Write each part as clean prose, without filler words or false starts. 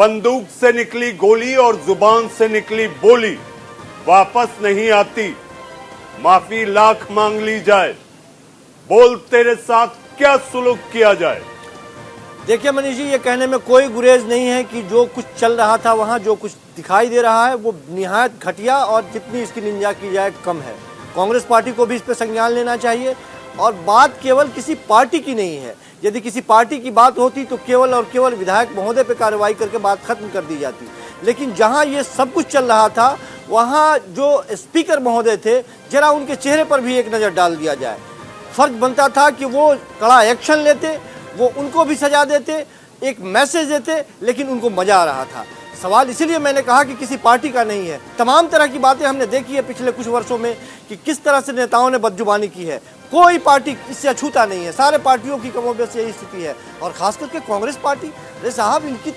बंदूक से निकली गोली और जुबान से निकली बोली वापस नहीं आती। माफी लाख मांग ली जाए, बोल तेरे साथ क्या सुलूक किया जाए। देखिए मनीष जी, ये कहने में कोई गुरेज नहीं है कि जो कुछ चल रहा था वहाँ जो कुछ दिखाई दे रहा है वो निहायत घटिया और जितनी इसकी निंदा की जाए कम है। कांग्रेस पार्टी को भी इस पर संज्ञान लेना चाहिए। और बात केवल किसी पार्टी की नहीं है। यदि किसी पार्टी की बात होती तो केवल और केवल विधायक महोदय पर कार्रवाई करके बात खत्म कर दी जाती। लेकिन जहाँ ये सब कुछ चल रहा था वहाँ जो स्पीकर महोदय थे, जरा उनके चेहरे पर भी एक नज़र डाल दिया जाए। फर्ज बनता था कि वो कड़ा एक्शन लेते, वो उनको भी सजा देते, एक मैसेज देते, लेकिन उनको मजा आ रहा था। सवाल इसीलिए मैंने कहा कि किसी पार्टी का नहीं है। तमाम तरह की बातें हमने देखी है पिछले कुछ वर्षों में कि किस तरह से नेताओं ने बदजुबानी की है। कोई पार्टी इससे अछूता नहीं है। सारे पार्टियों की कमोबेश यही स्थिति है। और खास करके कांग्रेस पार्टी, अरे साहब, इनकी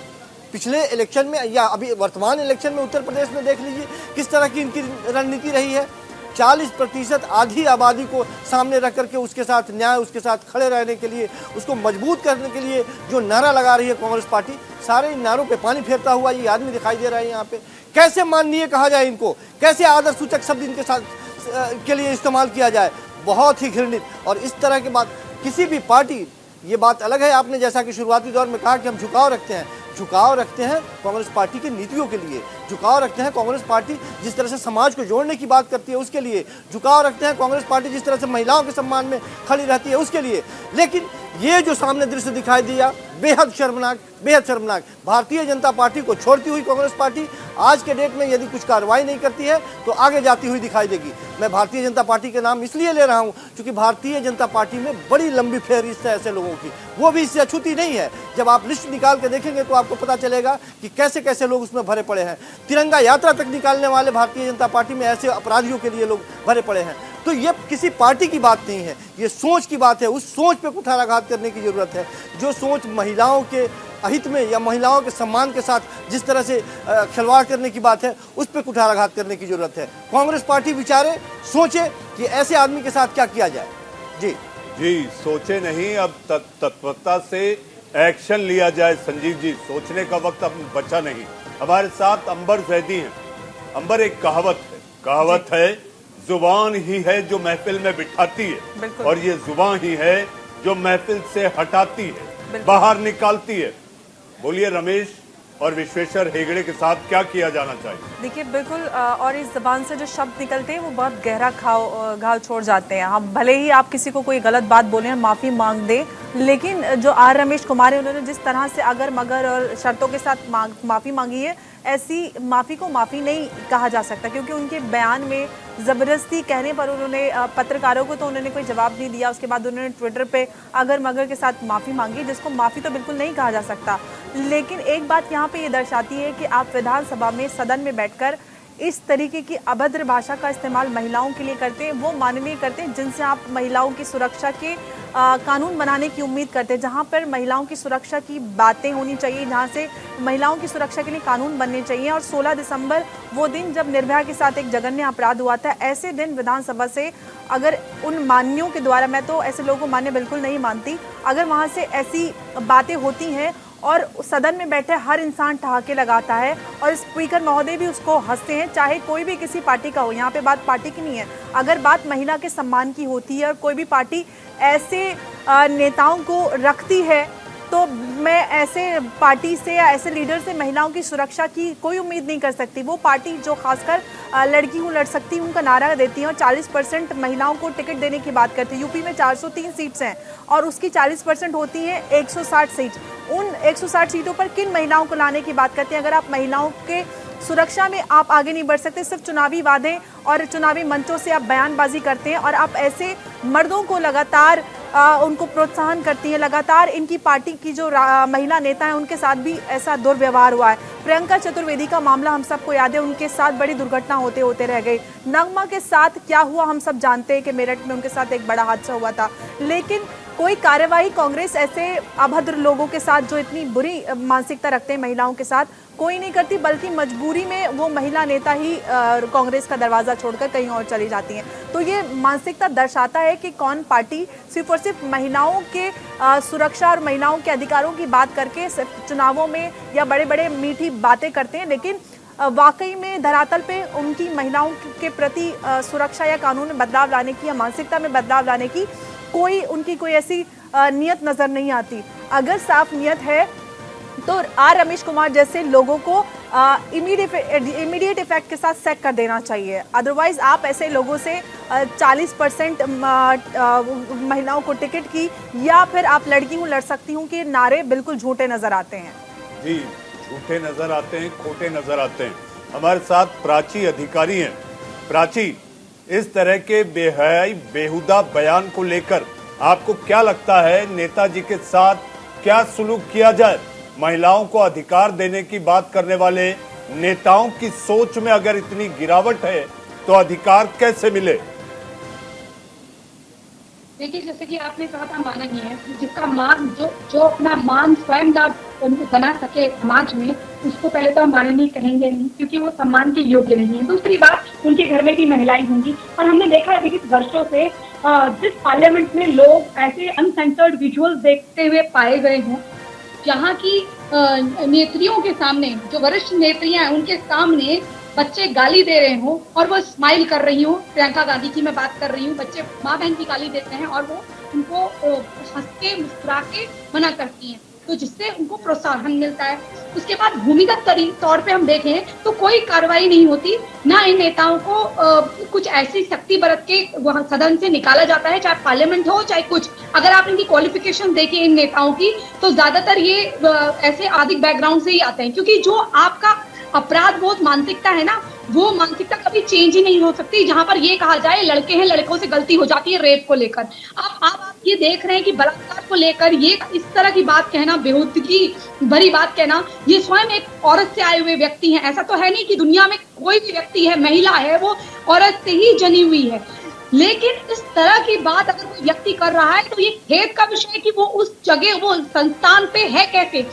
पिछले इलेक्शन में या अभी वर्तमान इलेक्शन में उत्तर प्रदेश में देख लीजिए किस तरह की इनकी रणनीति रही है। 40% आधी आबादी को सामने रख करके उसके साथ न्याय, उसके साथ खड़े रहने के लिए, उसको मजबूत करने के लिए जो नारा लगा रही है कांग्रेस पार्टी, सारे इन नारों पे पानी फेरता हुआ ये आदमी दिखाई दे रहा है यहाँ पे। कैसे माननीय कहा जाए इनको, कैसे आदर सूचक शब्द इनके साथ के लिए इस्तेमाल किया जाए, बहुत ही घृणित। और इस तरह की बात किसी भी पार्टी, ये बात अलग है आपने जैसा कि शुरुआती दौर में कहा कि हम झुकाव रखते हैं, झुकाव रखते हैं कांग्रेस पार्टी की नीतियों के लिए, झुकाव रखते हैं कांग्रेस पार्टी जिस तरह से समाज को जोड़ने की बात करती है उसके लिए, झुकाव रखते हैं कांग्रेस पार्टी जिस तरह से महिलाओं के सम्मान में खड़ी रहती है उसके लिए। लेकिन ये जो सामने दृश्य दिखाई दिया, बेहद शर्मनाक, बेहद शर्मनाक। भारतीय जनता पार्टी को छोड़ती हुई कांग्रेस पार्टी आज के डेट में यदि कुछ कार्रवाई नहीं करती है तो आगे जाती हुई दिखाई देगी। मैं भारतीय जनता पार्टी के नाम इसलिए ले रहा हूं क्योंकि भारतीय जनता पार्टी में बड़ी लंबी फेहरिस्त है ऐसे लोगों की, वो भी इससे अछूती नहीं है। जब आप लिस्ट निकाल के देखेंगे तो आपको पता चलेगा कि कैसे कैसे लोग उसमें भरे पड़े हैं। तिरंगा यात्रा तक निकालने वाले भारतीय जनता पार्टी में ऐसे अपराधियों के लिए लोग भरे पड़े हैं। तो ये किसी पार्टी की बात नहीं है, ये सोच की बात है। उस सोच पे कुठाराघात करने की जरूरत है। जो सोच महिलाओं के अहित में या महिलाओं के सम्मान के साथ जिस तरह से खिलवाड़ करने की बात है, उस पर कुठाराघात करने की जरूरत है। कांग्रेस पार्टी विचारे, सोचे कि ऐसे आदमी के साथ क्या किया जाए। जी सोचे नहीं, अब तत्परता से एक्शन लिया जाए। संजीव जी, सोचने का वक्त अब बचा नहीं। हमारे साथ अंबर जैदी हैं। अंबर, एक कहावत है, जुबान ही है जो महफिल में बिठाती है और ये जुबान ही है जो महफिल से हटाती है, बाहर निकालती है। बोलिए रमेश और विश्वेश्वर हेगड़े के साथ क्या किया जाना चाहिए? देखिए बिल्कुल, और इस जबान से जो शब्द निकलते हैं वो बहुत गहरा घाव छोड़ जाते हैं। हम भले ही आप किसी को कोई गलत बात बोले, माफ़ी मांग दे, लेकिन जो आर रमेश कुमार है उन्होंने जिस तरह से अगर मगर और शर्तों के साथ माफ़ी मांगी है, ऐसी माफ़ी को माफ़ी नहीं कहा जा सकता। क्योंकि उनके बयान में ज़बरदस्ती कहने पर उन्होंने पत्रकारों को तो उन्होंने कोई जवाब नहीं दिया। उसके बाद उन्होंने ट्विटर पे अगर मगर के साथ माफ़ी मांगी, जिसको माफ़ी तो बिल्कुल नहीं कहा जा सकता। लेकिन एक बात यहाँ पे ये दर्शाती है कि आप विधानसभा में, सदन में बैठकर इस तरीके की अभद्र भाषा का इस्तेमाल महिलाओं के लिए करते हैं। वो माननीय करते हैं जिनसे आप महिलाओं की सुरक्षा के कानून बनाने की उम्मीद करते हैं, जहाँ पर महिलाओं की सुरक्षा की बातें होनी चाहिए, जहाँ से महिलाओं की सुरक्षा के लिए कानून बनने चाहिए। और 16 दिसंबर वो दिन जब निर्भया के साथ एक जघन्य अपराध हुआ था, ऐसे दिन विधानसभा से अगर उन मान्यों के द्वारा, मैं तो ऐसे लोगों को मान्य बिल्कुल नहीं मानती, अगर वहाँ से ऐसी बातें होती हैं और सदन में बैठे हर इंसान ठहाके लगाता है और स्पीकर महोदय भी उसको हंसते हैं, चाहे कोई भी किसी पार्टी का हो। यहाँ पे बात पार्टी की नहीं है, अगर बात महिला के सम्मान की होती है और कोई भी पार्टी ऐसे नेताओं को रखती है, तो मैं ऐसे पार्टी से या ऐसे लीडर से महिलाओं की सुरक्षा की कोई उम्मीद नहीं कर सकती। वो पार्टी जो खासकर लड़की हूँ लड़ सकती हूँ का नारा देती है और 40% महिलाओं को टिकट देने की बात करती है। यूपी में 403 सीट्स हैं और उसकी 40% होती हैं 160 सीट। उन 160 सीटों पर किन महिलाओं को लाने की बात करते हैं? अगर आप महिलाओं के सुरक्षा में आप आगे नहीं बढ़ सकते, सिर्फ चुनावी वादे और चुनावी मंचों से आप बयानबाजी करते हैं और आप ऐसे मर्दों को लगातार उनको प्रोत्साहन करती हैं। लगातार इनकी पार्टी की जो महिला नेता हैं उनके साथ भी ऐसा दुर्व्यवहार हुआ है। प्रियंका चतुर्वेदी का मामला हम सबको याद है, उनके साथ बड़ी दुर्घटना होते होते रह गई। नगमा के साथ क्या हुआ हम सब जानते हैं कि मेरठ में उनके साथ एक बड़ा हादसा हुआ था। लेकिन कोई कार्यवाही कांग्रेस ऐसे अभद्र लोगों के साथ जो इतनी बुरी मानसिकता रखते हैं महिलाओं के साथ कोई नहीं करती, बल्कि मजबूरी में वो महिला नेता ही कांग्रेस का दरवाजा छोड़कर कहीं और चली जाती हैं। तो ये मानसिकता दर्शाता है कि कौन पार्टी सिर्फ और सिर्फ महिलाओं के सुरक्षा और महिलाओं के अधिकारों की बात करके सिर्फ चुनावों में या बड़े बड़े मीठी बातें करते हैं, लेकिन वाकई में धरातल पे उनकी महिलाओं के प्रति सुरक्षा या कानून में बदलाव लाने की या मानसिकता में बदलाव लाने की उनकी कोई ऐसी नियत नजर नहीं आती। अगर साफ नियत है तो आर रमेश कुमार जैसे लोगों को इमीडिएट इफेक्ट के साथ सैक कर देना चाहिए। अदरवाइज आप ऐसे लोगों से 40% महिलाओं को टिकट की या फिर आप लड़की हूँ लड़ सकती हूँ कि नारे बिल्कुल झूठे नजर आते हैं। जी, झूठे नजर आते हैं, खोटे नजर आते हैं। हमारे साथ प्राची अधिकारी हैं। प्राची, इस तरह के बेहयाई बेहुदा बयान को लेकर आपको क्या लगता है, नेताजी के साथ क्या सुलूक किया जाए? महिलाओं को अधिकार देने की बात करने वाले नेताओं की सोच में अगर इतनी गिरावट है तो अधिकार कैसे मिले? देखिए, जैसे कि आपने कहा था माननीय, जिसका मान जो अपना मान स्वयं ना बना सके समाज में, उसको पहले तो हम माननीय कहेंगे नहीं, क्योंकि वो सम्मान के योग्य नहीं है। दूसरी बात, उनके घर में भी महिलाएं होंगी और हमने देखा है विगत वर्षों से जिस पार्लियामेंट में लोग ऐसे अनसेंसर्ड विजुअल्स देखते हुए पाए गए हों, जहाँ की नेत्रियों के सामने, जो वरिष्ठ नेत्रियां हैं उनके सामने बच्चे गाली दे रहे हो और वो स्माइल कर रही हो। प्रियंका गांधी की मैं बात कर रही हूँ। बच्चे माँ बहन की गाली देते हैं और वो उनको हंस के मुस्कुरा के मना करती हैं, तो जिससे उनको प्रोत्साहन मिलता है। उसके बाद भूमिगत तौर पे हम देखें तो कोई कार्रवाई नहीं होती, ना इन नेताओं को कुछ ऐसी शक्ति बरत के वहाँ सदन से निकाला जाता है, चाहे पार्लियामेंट हो चाहे कुछ। अगर आप इनकी क्वालिफिकेशन देखें इन नेताओं की, तो ज्यादातर ये ऐसे आर्थिक बैकग्राउंड से ही आते हैं, क्योंकि जो आपका अपराध बोध मानसिकता है ना, वो मानसिकता कभी चेंज ही नहीं हो सकती। जहां पर ये कहा जाए लड़के हैं, लड़कों से गलती हो जाती है रेप को लेकर। आप ये देख रहे हैं कि बलात्कार को लेकर ये इस तरह की बात कहना, बेहूदगी भरी बात कहना, ये स्वयं एक औरत से आए हुए व्यक्ति हैं। ऐसा तो है नहीं कि दुनिया में कोई भी व्यक्ति है, महिला है, वो औरत से ही जनी हुई है। लेकिन इस तरह की बात अगर कोई व्यक्ति कर रहा है तो ये खेद का विषय है कि वो उस जगह, वो संस्थान पे है कैसे।